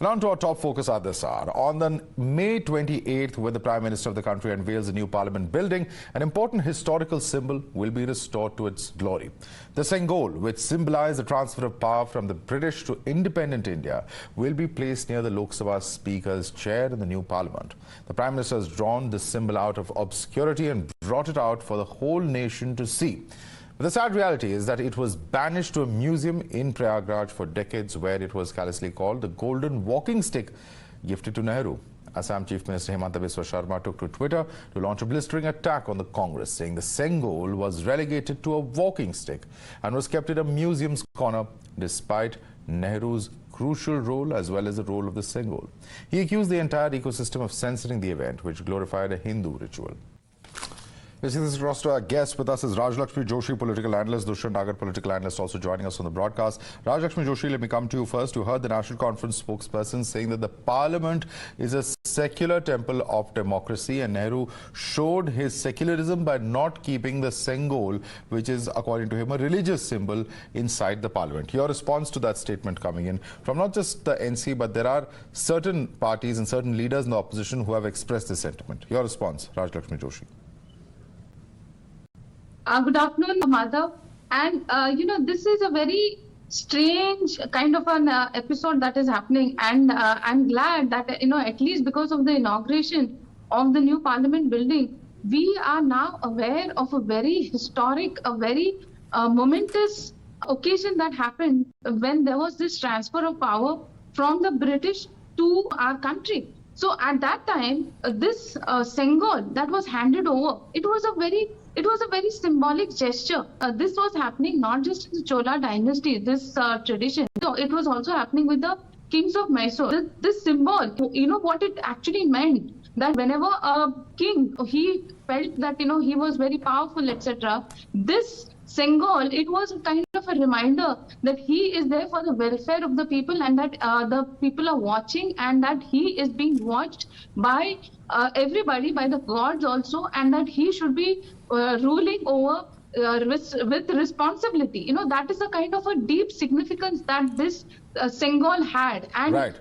And on to our top focus at this hour. On the May 28th, when the Prime Minister of the country unveils the new Parliament building, an important historical symbol will be restored to its glory. The Sengol, which symbolized the transfer of power from the British to independent India, will be placed near the Lok Sabha Speaker's chair in the new Parliament. The Prime Minister has drawn this symbol out of obscurity and brought it out for the whole nation to see. But the sad reality is that it was banished to a museum in Prayagraj for decades, where it was callously called the golden walking stick gifted to Nehru. Assam Chief Minister Himanta Biswa Sharma took to Twitter to launch a blistering attack on the Congress, saying the Sengol was relegated to a walking stick and was kept in a museum's corner despite Nehru's crucial role as well as the role of the Sengol. He accused the entire ecosystem of censoring the event, which glorified a Hindu ritual. We see this across to our guest. With us is Rajalakshmi Joshi, political analyst, Dushyant Nagar, political analyst, also joining us on the broadcast. Rajalakshmi Joshi, let me come to you first. You heard the National Conference spokesperson saying that the Parliament is a secular temple of democracy, and Nehru showed his secularism by not keeping the Sengol, which is, according to him, a religious symbol inside the Parliament. Your response to that statement coming in from not just the NC, but there are certain parties and certain leaders in the opposition who have expressed this sentiment. Your response, Rajalakshmi Joshi. Good afternoon, Madhav. And, this is a very strange kind of an episode that is happening. And I'm glad that, at least because of the inauguration of the new Parliament building, we are now aware of a very historic, a very momentous occasion that happened when there was this transfer of power from the British to our country. So at that time, this Sengol that was handed over, it was a very symbolic gesture. This was happening not just in the Chola dynasty, this tradition. So it was also happening with the kings of Mysore. This symbol, what it actually meant, that whenever a king, he felt that, he was very powerful, etc., this Sengol, it was kind of a reminder that he is there for the welfare of the people, and that the people are watching, and that he is being watched by everybody, by the gods also, and that he should be ruling over with responsibility. That is a kind of a deep significance that this Sengol had. And right.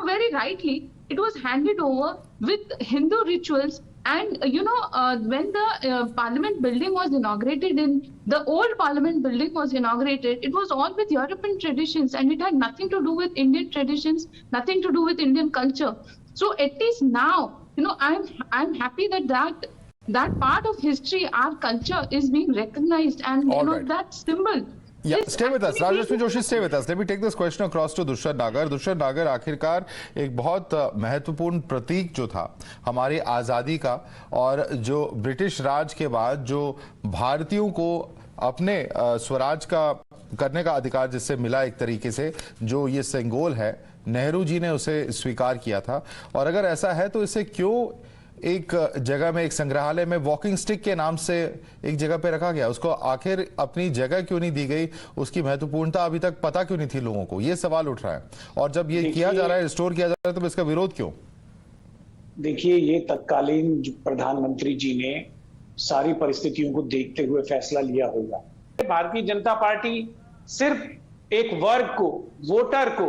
Very rightly, it was handed over with Hindu rituals. And, when the Parliament building was inaugurated, the old Parliament building was inaugurated, it was all with European traditions, and it had nothing to do with Indian traditions, nothing to do with Indian culture. So at least now, I'm happy that part of history, our culture, is being recognized, and right. that symbol. Yeah, stay with us. Rajalakshmi Joshi, stay with us. Let me take this question across to Dushyant Nagar. Dushyant Nagar, आखिरकार एक बहुत महत्वपूर्ण प्रतीक जो था हमारी आज़ादी का, और जो ब्रिटिश राज के बाद जो भारतीयों को अपने स्वराज का करने का अधिकार जिससे मिला, एक तरीके से जो ये सेंगोल है, नेहरू जी ने उसे स्वीकार किया था. और अगर ऐसा है तो इसे क्यों एक जगह में, एक संग्रहालय में वॉकिंग स्टिक के नाम से एक जगह पे रखा गया? उसको आखिर अपनी जगह क्यों नहीं दी गई? उसकी महत्वपूर्णता अभी तक पता क्यों नहीं थी लोगों को? ये सवाल उठ रहा है. और जब ये किया जा रहा है, रिस्टोर किया जा रहा है, तो इसका विरोध क्यों? देखिए, ये तत्कालीन प्रधानमंत्री जी ने सारी परिस्थितियों को देखते हुए फैसला लिया होगा. भारतीय जनता पार्टी सिर्फ एक वर्ग को, वोटर को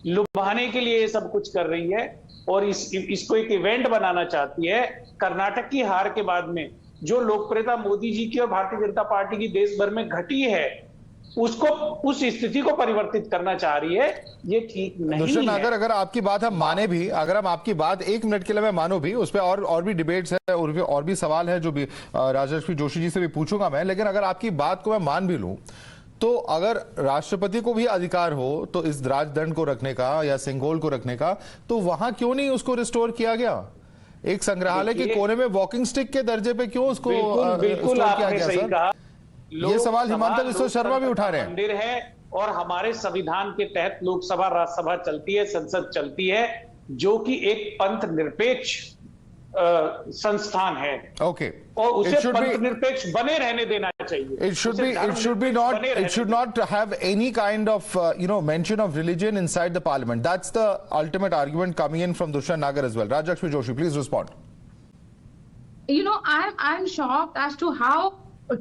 लुभाने के लिए ये सब कुछ कर रही है, और इसको एक इवेंट बनाना चाहती है. कर्नाटक की हार के बाद में जो लोकप्रियता मोदी जी की और भारतीय जनता पार्टी की देश भर में घटी है, उसको, उस स्थिति को परिवर्तित करना चाह रही है. ये ठीक नहीं है. अगर आपकी बात हम माने भी, अगर हम आपकी बात एक मिनट के लिए मैं मानो भी, उस पर और भी डिबेट्स है, और भी सवाल है जो भी राजलक्ष्मी जोशी जी से भी पूछूंगा मैं, लेकिन अगर आपकी बात को मैं मान भी लूं, तो अगर राष्ट्रपति को भी अधिकार हो तो इस राजदंड को रखने का या सिंगोल को रखने का, तो वहां क्यों नहीं उसको रिस्टोर किया गया? एक संग्रहालय के कोने में वॉकिंग स्टिक के दर्जे पे क्यों उसको बिल्कुल आपने सही कहा. ये सवाल हिमंता बिस्वा शर्मा भी उठा रहे हैं. मंदिर है, और हमारे संविधान के तहत लोकसभा, राज्यसभा चलती है, संसद चलती है, जो कि एक पंथ निरपेक्ष संस्थान है. ओके. और उसे पंथ निरपेक्ष बने रहने देना चाहिए. It should not have any kind of mention of religion inside the Parliament. That's the ultimate argument coming in from Dushyant Nagar as well. Rajalakshmi Joshi, please respond. I'm shocked as to how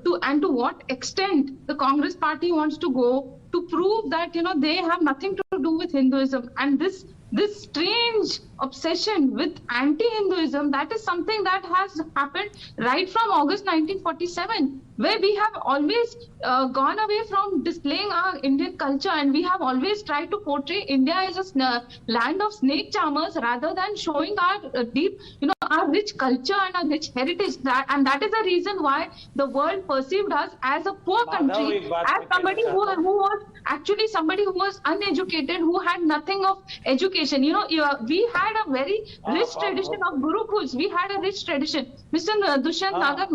to what extent the Congress party wants to go to prove that they have nothing to do with Hinduism. And this this strange obsession with anti-Hinduism, that is something that has happened right from August 1947, where we have always gone away from displaying our Indian culture, and we have always tried to portray India as a land of snake charmers rather than showing our deep, our rich culture and our rich heritage. And that is the reason why the world perceived us as a poor country, as somebody who was actually somebody who was uneducated, who had nothing of education. We had a very rich tradition of Gurukuls. We had a rich tradition. Mr. Dushyant नागर,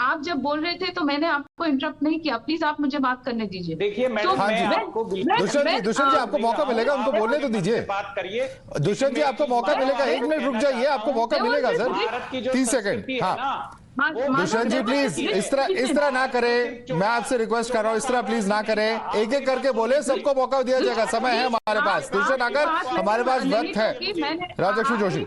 आप जब बोल रहे थे तो मैंने आपको interrupt नहीं किया. प्लीज आप मुझे बात करने दीजिए. देखिए दुष्यंत जी आपको मौका मिलेगा, उनको बोलने तो दीजिए. बात करिए. दुष्यंत जी आपको मौका मिलेगा, 1 मिनट रुक जाइए, आपको मौका मिलेगा सर. 30 सेकंड. हाँ दुष्यंत जी प्लीज इस तरह ना करें, मैं आपसे रिक्वेस्ट कर रहा हूँ, इस तरह प्लीज ना करें. एक एक करके बोले, सबको मौका दिया जाएगा, समय है हमारे पास. दुष्यंत नागर, हमारे पास वक्त है. राजलक्ष्मी जोशी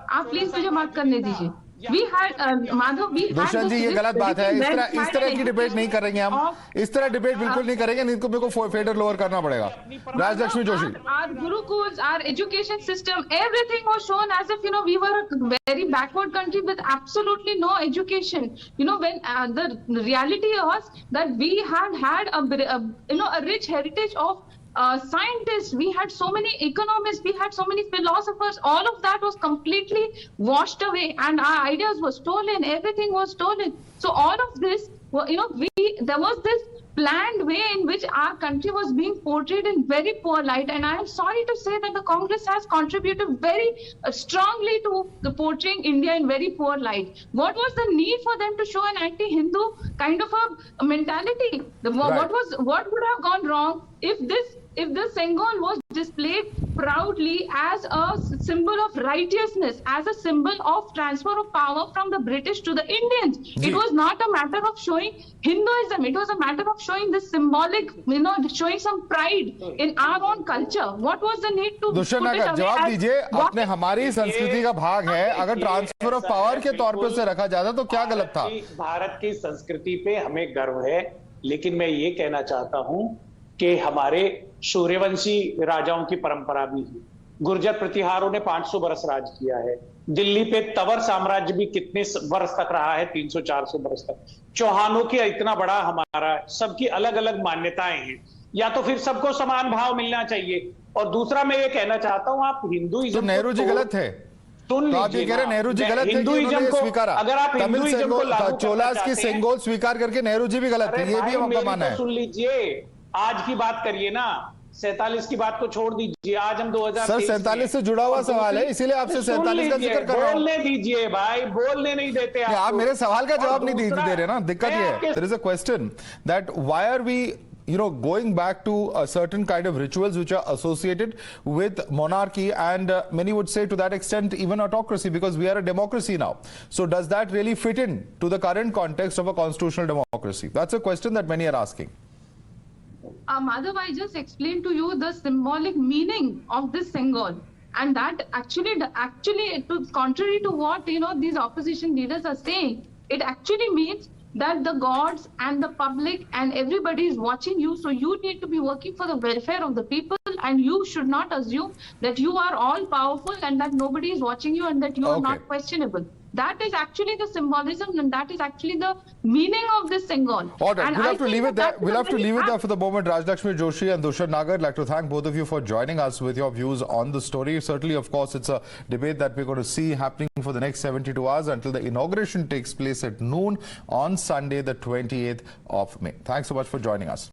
आप प्लीज मुझे बात करने दीजिए. दुष्यंत जी ये गलत बात है. इस तरह की डिबेट नहीं करेंगे हम. इस तरह डिबेट बिल्कुल नहीं करेंगे. इनको मेरे को फेडर लोअर करना पड़ेगा. Rajalakshmi Joshi. Our gurukuls, our education system, everything was shown as if we were a very backward country with absolutely no education. When the reality was that we had a rich heritage of scientists, we had so many economists, we had so many philosophers. All of that was completely washed away, and our ideas were stolen. Everything was stolen. So all of this, there was this planned way in which our country was being portrayed in very poor light. And I am sorry to say that the Congress has contributed very strongly to the portraying India in very poor light. What was the need for them to show an anti-Hindu kind of a mentality? What would have gone wrong if the Sengol was displayed proudly as a symbol of righteousness, as a symbol of transfer of power from the British to the Indians? It was not a matter of showing Hinduism. It was a matter of showing this symbolic, showing some pride in our own culture. What was the need to Dushyant नागर, जवाब दीजिए. आपने हमारी संस्कृति का भाग है, अगर ट्रांसफर ऑफ पावर के तौर पर उसे रखा जाता तो क्या गलत था? भारत की संस्कृति पे हमें गर्व है, लेकिन मैं ये कहना चाहता हूं कि हमारे सूर्यवंशी राजाओं की परंपरा भी है. गुर्जर प्रतिहारों ने 500 बरस राज किया है. दिल्ली पे तवर साम्राज्य भी कितने वर्ष तक रहा है, 300-400 बरस तक. चौहानों की इतना बड़ा हमारा, सबकी अलग अलग मान्यताएं हैं. या तो फिर सबको समान भाव मिलना चाहिए. और दूसरा मैं ये कहना चाहता हूं, आप हिंदुइज्म, तो नेहरू जी गलत है. सुन तो आप ये कह रहे नेहरू जी गलत थे कि उन्होंने स्वीकारा. अगर आप हिंदुइज्म को चोलास की सेंगोल स्वीकार करके नेहरू जी भी गलत थे, ये भी आपका मानना है? सुन लीजिए, आज की बात करिए ना, 47 की बात को छोड़ दीजिए. आज हम 2000 सर 47 से जुड़ा हुआ सवाल है, इसीलिए आपसे 47 का जिक्र कर रहा हूं. बोलने दीजिए भाई, बोलने नहीं देते आप मेरे सवाल का जवाब नहीं दे रहे ना. दिक्कत ये है. There is a question that why are we going back to a certain kind of rituals which are associated with monarchy, and many would say to that extent even autocracy, because we are a democracy now. So does that really fit in to the current context of a constitutional democracy? That's a question that many are asking. Madhav, I just explained to you the symbolic meaning of this Sengol, and that actually, contrary to what these opposition leaders are saying, it actually means that the gods and the public and everybody is watching you. So you need to be working for the welfare of the people, and you should not assume that you are all powerful and that nobody is watching you and that you are not questionable. That is actually the symbolism, and that is actually the meaning of this Sengol. All right, we'll have to leave it there. We'll have to leave it there for the moment. Rajalakshmi Joshi and Dushyanth Nagar, I'd like to thank both of you for joining us with your views on the story. Certainly, of course, it's a debate that we're going to see happening for the next 72 hours until the inauguration takes place at noon on Sunday, the 28th of May. Thanks so much for joining us.